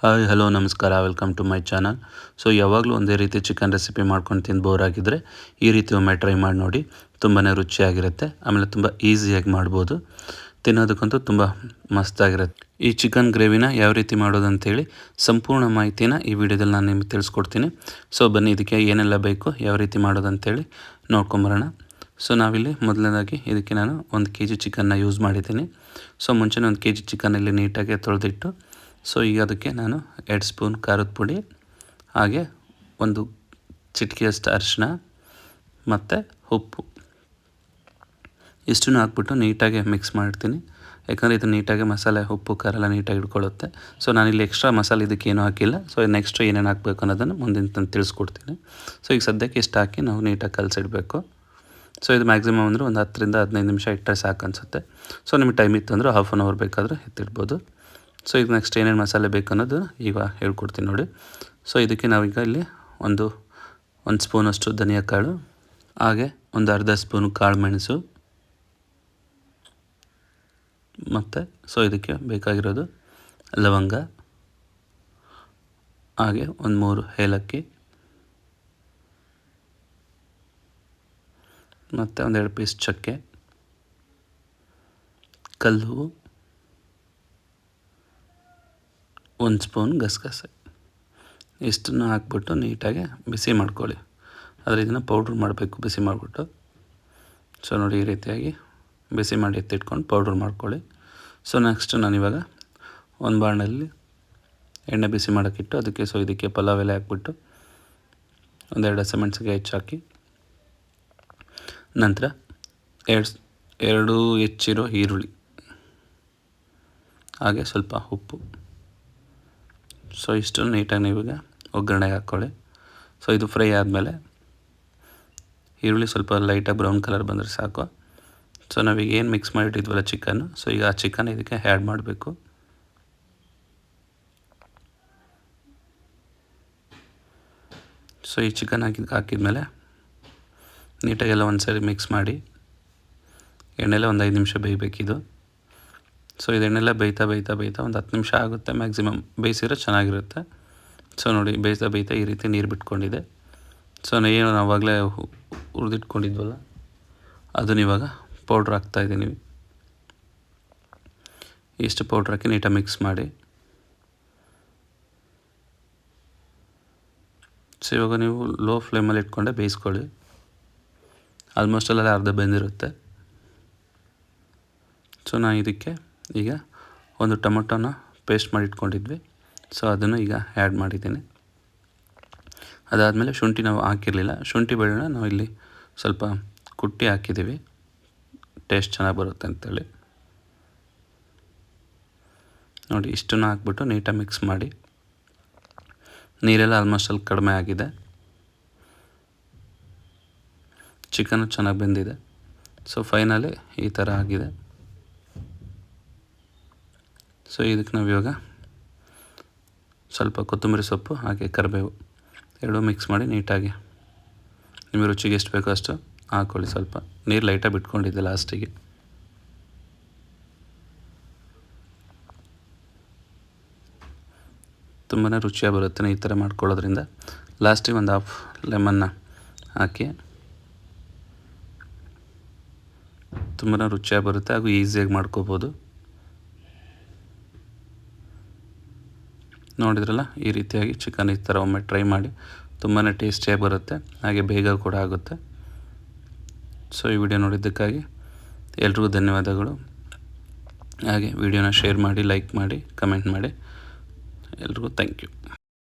Hi hello ನಮಸ್ಕಾರ welcome to my channel. So ಯಾವಾಗಲೂ ಒಂದೇ ರೀತಿ ಚಿಕನ್ ರೆಸಿಪಿ ಮಾಡ್ಕೊಂಡು ತಿಂದು ಬೋರ್ ಆಗಿದ್ದರೆ ಈ ರೀತಿ ಒಮ್ಮೆ ಟ್ರೈ ಮಾಡಿ ನೋಡಿ. ತುಂಬಾ ರುಚಿಯಾಗಿರುತ್ತೆ, ಆಮೇಲೆ ತುಂಬ ಈಸಿಯಾಗಿ ಮಾಡ್ಬೋದು. ತಿನ್ನೋದಕ್ಕಂತೂ ತುಂಬ ಮಸ್ತಾಗಿರುತ್ತೆ. ಈ ಚಿಕನ್ ಗ್ರೇವಿನ ಯಾವ ರೀತಿ ಮಾಡೋದಂತೇಳಿ ಸಂಪೂರ್ಣ ಮಾಹಿತಿನ ಈ ವಿಡಿಯೋದಲ್ಲಿ ನಾನು ನಿಮಗೆ ತಿಳಿಸ್ಕೊಡ್ತೀನಿ. ಸೊ ಬನ್ನಿ, ಇದಕ್ಕೆ ಏನೆಲ್ಲ ಬೇಕು, ಯಾವ ರೀತಿ ಮಾಡೋದಂತೇಳಿ ನೋಡ್ಕೊಂಬರೋಣ. ಸೊ ನಾವಿಲ್ಲಿ ಮೊದಲನೇದಾಗಿ ಇದಕ್ಕೆ ನಾನು 1 kg ಚಿಕನ್ನ ಯೂಸ್ ಮಾಡಿದ್ದೀನಿ. ಸೊ ಮುಂಚೆನೇ 1 kg ಚಿಕನಲ್ಲಿ ನೀಟಾಗಿ ತೊಳೆದಿಟ್ಟು, ಸೊ ಈಗ ಅದಕ್ಕೆ ನಾನು 2 ಸ್ಪೂನ್ ಖಾರದ ಪುಡಿ, ಹಾಗೆ 1 ಚಿಟಿಕೆಯಷ್ಟು ಅರಿಶಿನ ಮತ್ತು ಉಪ್ಪು ಇಷ್ಟನ್ನು ಹಾಕ್ಬಿಟ್ಟು ನೀಟಾಗಿ ಮಿಕ್ಸ್ ಮಾಡಿರ್ತೀನಿ. ಯಾಕಂದರೆ ಇದು ನೀಟಾಗಿ ಮಸಾಲೆ, ಉಪ್ಪು, ಖಾರ ಎಲ್ಲ ನೀಟಾಗಿ ಹಿಡ್ಕೊಳ್ಳುತ್ತೆ. ಸೊ ನಾನಿಲ್ಲಿ ಎಕ್ಸ್ಟ್ರಾ ಮಸಾಲೆ ಇದಕ್ಕೇನೂ ಹಾಕಿಲ್ಲ. ಸೊ ನೆಕ್ಸ್ಟ್ ಏನೇನು ಹಾಕಬೇಕು ಅನ್ನೋದನ್ನು ಮುಂದಿನ ತಿಳಿಸ್ಕೊಡ್ತೀನಿ. ಸೊ ಈಗ ಸದ್ಯಕ್ಕೆ ಇಷ್ಟು ಹಾಕಿ ನಾವು ನೀಟಾಗಿ ಕಲಸಿಡಬೇಕು. ಸೊ ಇದು ಮ್ಯಾಕ್ಸಿಮಮ್ ಅಂದರೆ ಒಂದು 10 ರಿಂದ 15 ನಿಮಿಷ ಇಟ್ಟರೆ ಸಾಕು ಅನಿಸುತ್ತೆ. ಸೊ ನಿಮಗೆ ಟೈಮ್ ಇತ್ತು ಅಂದರೆ ಹಾಫ್ ಆನ್ ಅವರ್ ಬೇಕಾದರೆ ಎತ್ತಿಡ್ಬೋದು. ಸೊ ಈಗ ನೆಕ್ಸ್ಟ್ ಏನೇನು ಮಸಾಲೆ ಬೇಕು ಅನ್ನೋದು ಈಗ ಹೇಳ್ಕೊಡ್ತೀನಿ ನೋಡಿ. ಸೊ ಇದಕ್ಕೆ ನಾವೀಗ ಇಲ್ಲಿ ಒಂದು ಸ್ಪೂನಷ್ಟು ಧನಿಯಾ ಕಾಳು, ಹಾಗೆ ಒಂದು ಅರ್ಧ ಸ್ಪೂನು ಕಾಳು ಮೆಣಸು, ಮತ್ತು ಸೊ ಇದಕ್ಕೆ ಬೇಕಾಗಿರೋದು ಲವಂಗ, ಹಾಗೆ ಒಂದು 3 ಏಲಕ್ಕಿ, ಮತ್ತು 1-2 ಪೀಸ್ ಚಕ್ಕೆ, ಕಲ್ಲು, 1 ಸ್ಪೂನ್ ಗಸಗಸೆ. ಇಷ್ಟನ್ನು ಹಾಕ್ಬಿಟ್ಟು ನೀಟಾಗಿ ಬಿಸಿ ಮಾಡ್ಕೊಳ್ಳಿ. ಆದರೆ ಇದನ್ನು ಪೌಡ್ರ್ ಮಾಡಬೇಕು ಬಿಸಿ ಮಾಡಿಬಿಟ್ಟು. ಸೊ ನೋಡಿ, ಈ ರೀತಿಯಾಗಿ ಬಿಸಿ ಮಾಡಿ ಎತ್ತಿಟ್ಕೊಂಡು ಪೌಡ್ರ್ ಮಾಡ್ಕೊಳ್ಳಿ. ಸೊ ನೆಕ್ಸ್ಟ್ ನಾನಿವಾಗ ಒಂದು ಬಾಣಲ್ಲಿ ಎಣ್ಣೆ ಬಿಸಿ ಮಾಡೋಕ್ಕಿಟ್ಟು ಅದಕ್ಕೆ ಇದಕ್ಕೆ ಪಲಾವ್ ಎಲೆ ಹಾಕ್ಬಿಟ್ಟು 1-2 ಹಸಿಮೆಣಸಿಗೆ ಹೆಚ್ಚಾಕಿ, ನಂತರ 2 ಹೆಚ್ಚಿರೋ ಈರುಳ್ಳಿ, ಹಾಗೆ ಸ್ವಲ್ಪ ಉಪ್ಪು. ಸೊ ಇಷ್ಟು ನೀಟಾಗಿ ನೀವೀಗ ಒಗ್ಗರಣೆಗೆ ಹಾಕ್ಕೊಳ್ಳಿ. ಸೊ ಇದು ಫ್ರೈ ಆದಮೇಲೆ ಈರುಳ್ಳಿ ಸ್ವಲ್ಪ ಲೈಟಾಗಿ ಬ್ರೌನ್ ಕಲರ್ ಬಂದರೆ ಸಾಕು. ಸೊ ನಾವೀಗ ಏನು ಮಿಕ್ಸ್ ಮಾಡಿಟ್ಟಿದ್ವಲ್ಲ ಚಿಕನ್ನು, ಸೊ ಈಗ ಆ ಚಿಕನ್ ಇದಕ್ಕೆ ಆ್ಯಡ್ ಮಾಡಬೇಕು. ಸೊ ಈ ಚಿಕನ್ ಹಾಕಿದ್ಮೇಲೆ ನೀಟಾಗೆಲ್ಲ ಒಂದು ಸರಿ ಮಿಕ್ಸ್ ಮಾಡಿ ಎಣ್ಣೆಲ್ಲ ಒಂದು 5 ನಿಮಿಷ ಬೇಯಬೇಕಿದು. ಸೊ ಇದನ್ನೆಲ್ಲ ಬೇಯ್ತಾ ಒಂದು 10 ನಿಮಿಷ ಆಗುತ್ತೆ ಮ್ಯಾಕ್ಸಿಮಮ್. ಬೇಯಿಸಿದ್ರೆ ಚೆನ್ನಾಗಿರುತ್ತೆ. ಸೊ ನೋಡಿ, ಬೇಯ್ತಾ ಈ ರೀತಿ ನೀರು ಬಿಟ್ಕೊಂಡಿದೆ. ಸೊ ಏನು ಆವಾಗಲೇ ಹುರಿದಿಟ್ಕೊಂಡಿದ್ವಲ್ಲ ಅದನ್ನ ಇವಾಗ ಪೌಡ್ರ್ ಹಾಕ್ತಾಯಿದ್ದೀನಿ. ಇಷ್ಟು ಪೌಡ್ರ್ ಹಾಕಿ ನೀಟಾಗಿ ಮಿಕ್ಸ್ ಮಾಡಿ. ಸೊ ಇವಾಗ ನೀವು ಲೋ ಫ್ಲೇಮಲ್ಲಿ ಇಟ್ಕೊಂಡೆ ಬೇಯಿಸ್ಕೊಳ್ಳಿ. ಆಲ್ಮೋಸ್ಟ್ ಅಲ್ಲೆಲ್ಲ ಅರ್ಧ ಬೆಂದಿರುತ್ತೆ. ಸೊ ನಾನು ಇದಕ್ಕೆ ಈಗ ಒಂದು ಟೊಮೊಟೊನ ಪೇಸ್ಟ್ ಮಾಡಿ ಇಟ್ಕೊಂಡಿದ್ವಿ. ಸೊ ಅದನ್ನು ಈಗ ಆ್ಯಡ್ ಮಾಡಿದ್ದೀನಿ. ಅದಾದಮೇಲೆ ಶುಂಠಿ ನಾವು ಹಾಕಿರಲಿಲ್ಲ. ಶುಂಠಿ ಬೆಳ್ಳುಳ್ಳಿನ ನಾವು ಇಲ್ಲಿ ಸ್ವಲ್ಪ ಕುಟ್ಟಿ ಹಾಕಿದ್ದೀವಿ, ಟೇಸ್ಟ್ ಚೆನ್ನಾಗಿ ಬರುತ್ತೆ ಅಂತೇಳಿ. ನೋಡಿ, ಇಷ್ಟನ್ನು ಹಾಕ್ಬಿಟ್ಟು ನೀಟಾಗಿ ಮಿಕ್ಸ್ ಮಾಡಿ. ನೀರೆಲ್ಲ ಆಲ್ಮೋಸ್ಟ್ ಅಲ್ಲಿ ಕಡಿಮೆ ಆಗಿದೆ. ಚಿಕನ್ನು ಚೆನ್ನಾಗಿ ಬೆಂದಿದೆ. ಸೊ ಫೈನಲಿ ಈ ಥರ ಆಗಿದೆ. ಸೊ ಇದಕ್ಕೆ ನಾವು ಇವಾಗ ಸ್ವಲ್ಪ ಕೊತ್ತಂಬರಿ ಸೊಪ್ಪು ಹಾಗೆ ಕರಿಬೇವು ಎರಡೂ ಮಿಕ್ಸ್ ಮಾಡಿ ನೀಟಾಗಿ ನಿಮಗೆ ರುಚಿಗೆ ಎಷ್ಟು ಬೇಕೋ ಅಷ್ಟು ಹಾಕ್ಕೊಳ್ಳಿ. ಸ್ವಲ್ಪ ನೀರು ಲೈಟಾಗಿ ಬಿಟ್ಕೊಂಡಿದ್ದೆ ಲಾಸ್ಟಿಗೆ. ತುಂಬಾ ರುಚಿಯಾಗಿ ಬರುತ್ತೆ ಈ ಥರ ಮಾಡ್ಕೊಳ್ಳೋದ್ರಿಂದ. ಲಾಸ್ಟಿಗೆ ಒಂದು ಹಾಫ್ ಲೆಮನ್ನ ಹಾಕಿ ತುಂಬಾ ರುಚಿಯಾಗಿ ಬರುತ್ತೆ, ಹಾಗೂ ಈಸಿಯಾಗಿ ಮಾಡ್ಕೋಬೋದು. ನೋಡಿದ್ರಲ್ಲ, ಈ ರೀತಿಯಾಗಿ ಚಿಕನ್ ಈ ಥರ ಒಮ್ಮೆ ಟ್ರೈ ಮಾಡಿ. ತುಂಬಾ ಟೇಸ್ಟಿಯಾಗಿ ಬರುತ್ತೆ, ಹಾಗೆ ಬೇಗ ಕೂಡ ಆಗುತ್ತೆ. ಸೊ ಈ ವಿಡಿಯೋ ನೋಡಿದ್ದಕ್ಕಾಗಿ ಎಲ್ರಿಗೂ ಧನ್ಯವಾದಗಳು. ಹಾಗೆ ವಿಡಿಯೋನ ಶೇರ್ ಮಾಡಿ, ಲೈಕ್ ಮಾಡಿ, ಕಮೆಂಟ್ ಮಾಡಿ. ಎಲ್ರಿಗೂ ಥ್ಯಾಂಕ್ ಯು.